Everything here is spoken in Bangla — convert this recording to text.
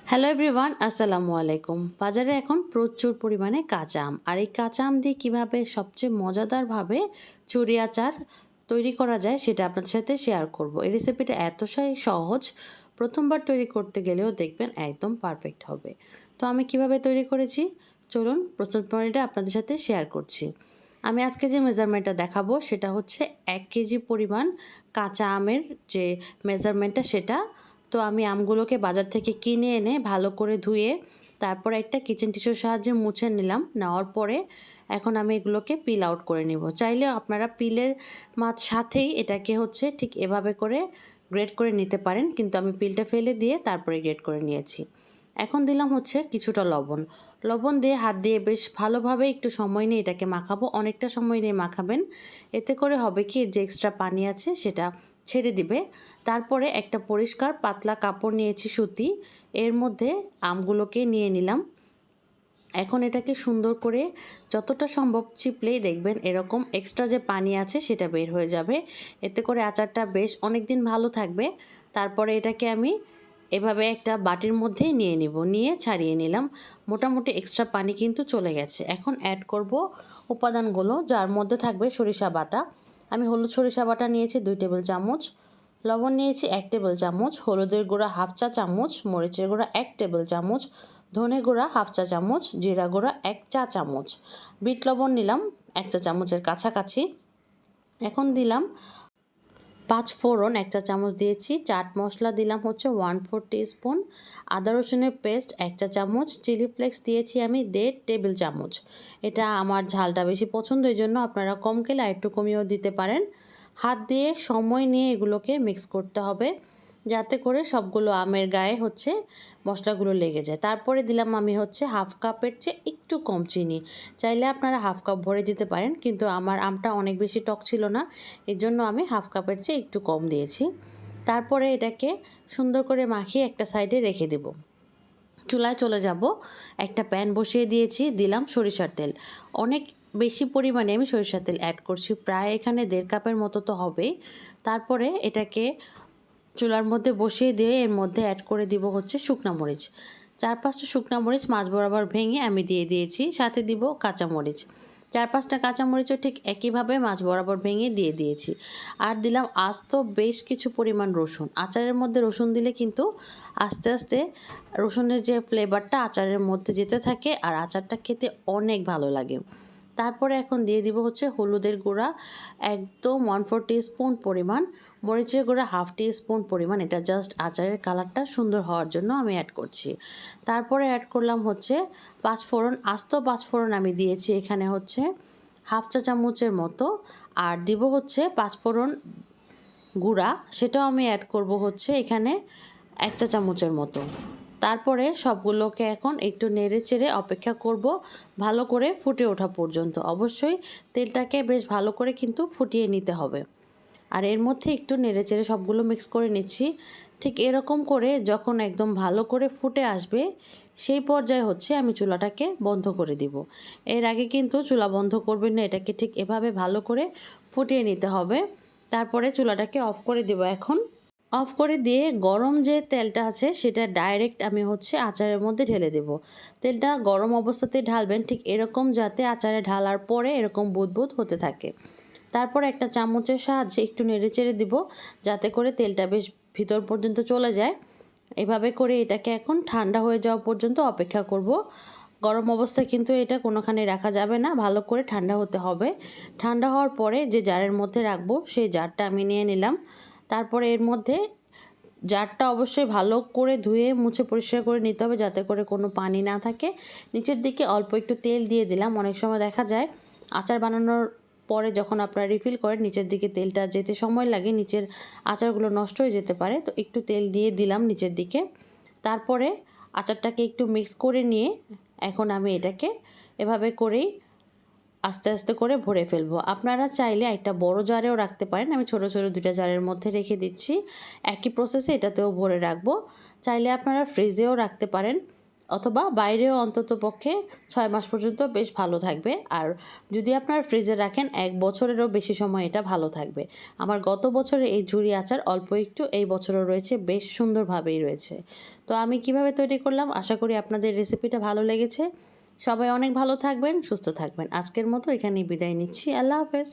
হ্যালো এভরিওয়ান, আসসালামু আলাইকুম। বাজারে এখন প্রচুর পরিমাণে কাঁচা আম, আর এই কাঁচা আম দিয়ে কীভাবে সবচেয়ে মজাদারভাবে চুরি আচার তৈরি করা যায় সেটা আপনাদের সাথে শেয়ার করব। এই রেসিপিটা এতটাই সহজ, প্রথমবার তৈরি করতে গেলেও দেখবেন একদম পারফেক্ট হবে। তো আমি কিভাবে তৈরি করেছি চলুন প্রস্তুত প্রণালীটা আপনাদের সাথে শেয়ার করছি। আমি আজকে যে মেজারমেন্টটা দেখাবো সেটা হচ্ছে 1 কেজি পরিমাণ কাঁচা আমের যে মেজারমেন্টটা সেটা। তো আমি আমগুলোকে বাজার থেকে কিনে এনে ভালো করে ধুয়ে তারপর একটা কিচেন টিস্যুর সাহায্যে মুছে নিলাম। নেওয়ার পরে এখন আমি এগুলোকে পিল আউট করে নিব। চাইলে আপনারা পিলের সাথেই এটাকে হচ্ছে ঠিক এভাবে করে গ্রেড করে নিতে পারেন, কিন্তু আমি পিলটা ফেলে দিয়ে তারপরে গ্রেড করে নিয়েছি। এখন দিলাম হচ্ছে কিছুটা লবণ। লবণ দিয়ে হাত দিয়ে বেশ ভালোভাবে একটু সময় নিয়ে এটাকে মাখাবো, অনেকটা সময় নিয়ে মাখাবেন। এতে করে হবে কি, যে এক্সট্রা পানি আছে সেটা ছেড়ে দিবে। তারপরে একটা পরিষ্কার পাতলা কাপড় নিয়েছি সুতি, এর মধ্যে আমগুলোকে নিয়ে নিলাম। এখন এটাকে সুন্দর করে যতটা সম্ভব চিপলেই দেখবেন এরকম এক্সট্রা যে পানি আছে সেটা বের হয়ে যাবে। এতে করে আচারটা বেশ অনেক দিন ভালো থাকবে। তারপরে এটাকে আমি এভাবে একটা বাটির মধ্যে নিয়ে নিব, নিয়ে ছাড়িয়ে নিলাম। মোটামুটি এক্সট্রা পানি কিন্তু চলে গেছে। এখন অ্যাড করব উপাদানগুলো, যার মধ্যে থাকবে সরিষা বাটা। আমি হলুদ সরিষা বাটা নিয়েছি 2 টেবিল চামচ, লবণ নিয়েছি 1 টেবিল চামচ, হলুদের গুঁড়া হাফ চা চামচ, মরিচের গুঁড়া 1 টেবিল চামচ, ধনে গুঁড়া হাফ চা চামচ, জিরা গুঁড়া 1 চা চামচ, বিট লবণ নিলাম 1 চা চামচের কাছাকাছি। এখন দিলাম 5 ফোড়ন 1 চা চামচ দিয়েছি, চাট মশলা দিলাম হচ্ছে 1/4 টিস্পুন, আদা রসুনের পেস্ট 1 চা চামচ, চিলি ফ্লেক্স দিয়েছি আমি 1.5 টেবিল চামচ। এটা আমার ঝালটা বেশি পছন্দ, এই জন্য আপনারা কম খেলে আরেকটু কমিয়েও দিতে পারেন। হাত দিয়ে সময় নিয়ে এগুলোকে মিক্স করতে হবে, যাতে করে সবগুলো আমের গায়ে হচ্ছে মশলাগুলো লেগে যায়। তারপরে দিলাম আমি হচ্ছে হাফ কাপের চেয়ে একটু কম চিনি। চাইলে আপনারা হাফ কাপ ভরে দিতে পারেন, কিন্তু আমার আমটা অনেক বেশি টক ছিল না, এর জন্য আমি হাফ কাপের চেয়ে একটু কম দিয়েছি। তারপরে এটাকে সুন্দর করে মাখিয়ে একটা সাইডে রেখে দেব। চুলায় চলে যাব, একটা প্যান বসিয়ে দিয়েছি, দিলাম সরিষার তেল। অনেক বেশি পরিমাণে আমি সরিষার তেল অ্যাড করছি, প্রায় এখানে 1.5 কাপের মতো তো হবেই। তারপরে এটাকে চুলার মধ্যে বসিয়ে দিয়ে এর মধ্যে অ্যাড করে দিব হচ্ছে শুকনা মরিচ। 4-5টা শুকনা মরিচ মাঝ বরাবর ভেঙে আমি দিয়ে দিয়েছি, সাথে দিব কাঁচামরিচ। 4-5টা কাঁচামরিচও ঠিক একইভাবে মাঝ বরাবর ভেঙে দিয়ে দিয়েছি। আর দিলাম আস্ত বেশ কিছু পরিমাণ রসুন। আচারের মধ্যে রসুন দিলে কিন্তু আস্তে আস্তে রসুনের যে ফ্লেভারটা আচারের মধ্যে যেতে থাকে, আর আচারটা খেতে অনেক ভালো লাগে। তারপরে এখন দিয়ে দিব হচ্ছে হলুদের গুঁড়া একদম 1/4 টিস্পুন পরিমাণ, মরিচের গুঁড়া হাফ টিস্পুন পরিমাণ। এটা জাস্ট আচারের কালারটা সুন্দর হওয়ার জন্য আমি অ্যাড করছি। তারপরে অ্যাড করলাম হচ্ছে 5 ফোড়ন, আস্ত 5 ফোড়ন আমি দিয়েছি এখানে হচ্ছে হাফ চা চামচের মতো। আর দিব হচ্ছে 5 ফোড়ন গুঁড়া, সেটাও আমি অ্যাড করব হচ্ছে এখানে 1 চা চামচের মতো। তারপরে সবগুলোকে এখন একটু নেড়ে চেড়ে অপেক্ষা করব ভালো করে ফুটে ওঠা পর্যন্ত। অবশ্যই তেলটাকে বেশ ভালো করে কিন্তু ফুটিয়ে নিতে হবে। আর এর মধ্যে একটু নেড়ে চেড়ে সবগুলো মিক্স করে নিচ্ছি। ঠিক এরকম করে যখন একদম ভালো করে ফুটে আসবে, সেই পর্যায়ে হচ্ছে আমি চুলাটাকে বন্ধ করে দিব। এর আগে কিন্তু চুলা বন্ধ করবেন না, এটাকে ঠিক এভাবে ভালো করে ফুটিয়ে নিতে হবে। তারপরে চুলাটাকে অফ করে দেব। এখন অফ করে দিয়ে গরম যে তেলটা আছে সেটা ডাইরেক্ট আমি হচ্ছে আচারের মধ্যে ঢেলে দেব। তেলটা গরম অবস্থাতেই ঢালবেন, ঠিক এরকম যাতে আচারে ঢালার পরে এরকম বুদবুদ হতে থাকে। তারপর একটা চামচের সাহায্যে একটু নেড়েচেড়ে দিব, যাতে করে তেলটা বেশ ভিতর পর্যন্ত চলে যায়। এভাবে করে এটাকে এখন ঠান্ডা হয়ে যাওয়া পর্যন্ত অপেক্ষা করব। গরম অবস্থায় কিন্তু এটা কোনোখানে রাখা যাবে না, ভালো করে ঠান্ডা হতে হবে। ঠান্ডা হওয়ার পরে যে জারের মধ্যে রাখবো সেই জারটা আমি নিয়ে নিলাম। তারপরে এর মধ্যে জারটা অবশ্যই ভালো করে ধুয়ে মুছে পরিষ্কার করে নিতে হবে, যাতে করে কোনো পানি না থাকে। নিচের দিকে অল্প একটু তেল দিয়ে দিলাম। অনেক সময় দেখা যায় আচার বানানোর পরে যখন আপনারা রিফিল করেন নিচের দিকে তেলটা যেতে সময় লাগে, নিচের আচারগুলো নষ্ট হয়ে যেতে পারে, তো একটু তেল দিয়ে দিলাম নিচের দিকে। তারপরে আচারটাকে একটু মিক্স করে নিয়ে এখন আমি এটাকে এভাবে করেই আস্তে আস্তে করে ভরে ফেলবো। আপনারা চাইলে একটা বড় জারেও রাখতে পারেন, আমি ছোট ছোট 2টা জারের মধ্যে রেখে দিচ্ছি। একই প্রসেসে এটাতেও ভরে রাখবো। চাইলে আপনারা ফ্রিজেও রাখতে পারেন। অথবা বাইরেও অন্ততপক্ষে ৬ মাস পর্যন্ত বেশ ভালো থাকবে। আর যদি আপনার ফ্রিজে রাখেন ১ বছরেরও বেশি সময় এটা ভালো থাকবে। আমার গত বছরের এই ঝুরি আচার অল্প একটু এই বছরও রয়েছে, বেশ সুন্দরভাবেই রয়েছে। তো আমি কিভাবে তৈরি করলাম, আশা করি আপনাদের রেসিপিটা ভালো লেগেছে। সবাই অনেক ভালো থাকবেন, সুস্থ থাকবেন। আজকের মতো এখানেই বিদায় নিচ্ছি। আল্লাহ হাফেজ।